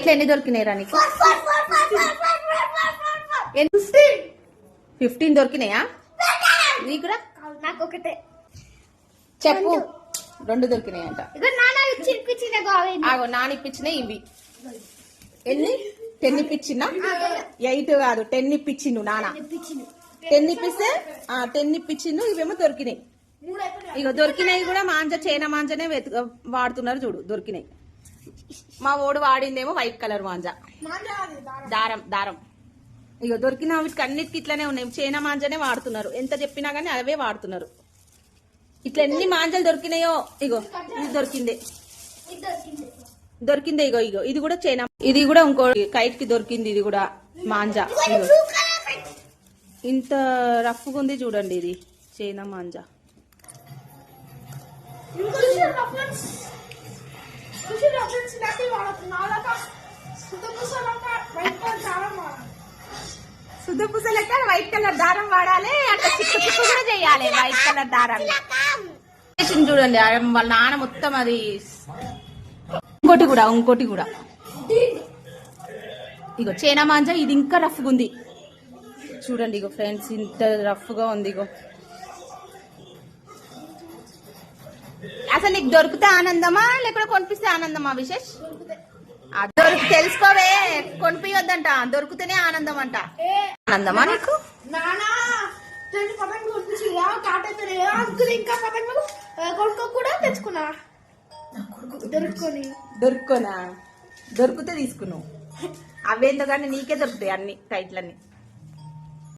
ఇట్లా ఎన్ని దొరికినాయి రా నీకు? 15 దొరికినాయా నీకు? నాకు ఒకటే చెప్పు. 2 దొరికినాయంట. నాన్న ఇప్పించినాయి ఇవి. ఎన్ని? 10 ఇప్పించినా? 8 కాదు 10 ఇప్పించిండు నాన్న. 10 ఇప్పిస్తే 10 ఇప్పించిండు. ఇవేమో దొరికినాయి. ఇగో దొరికినాయి కూడా చైనా మాంజనే వాడుతున్నారు చూడు. దొరికినాయి. మా ఓడు వాడిందేమో వైట్ కలర్ మాంజా, దారం. ఇగో దొరికిన వీటికి అన్నిటికి ఇట్లానే ఉన్నాయి. చైనా మాంజనే వాడుతున్నారు. ఎంత చెప్పినా గానీ అవే వాడుతున్నారు. ఇట్లా ఎన్ని మాంజాలు దొరికినాయో. ఇగో ఇది దొరికిందే. ఇగో ఇది కూడా చైనా. ఇది కూడా ఇంకో కైట్ కి దొరికింది. ఇది కూడా మాంజా. ఇంత రఫ్గా ఉంది చూడండి. ఇది చైనా మాంజా. సుద్దపూస లెక్క వైట్ కలర్ దారం వాడాలి. అట్లా చిక్కు కూడా చేయాలి వైట్ కలర్ దారం చూడండి. వాళ్ళ నాన్న మొత్తం అది. ఇంకోటి కూడా ఇగో చైనా మాంజా. ఇది ఇంకా రఫ్గా ఉంది చూడండి. ఇగో ఫ్రెండ్స్ ఇంత రఫ్గా ఉంది. ఇగో అసలు నీకు దొరికితే ఆనందమా లేకపోతే కొనిపిస్తే ఆనందమా విశేష్? తెలుసుకోవే. కొనిపియొద్దంట, దొరికితేనే ఆనందం అంట. ఆనందమా నీకు? దొరుకునా? దొరికితే తీసుకున్నావు. అవేందో కానీ నీకే దొరుకుతాయి అన్ని టైట్లన్నీ.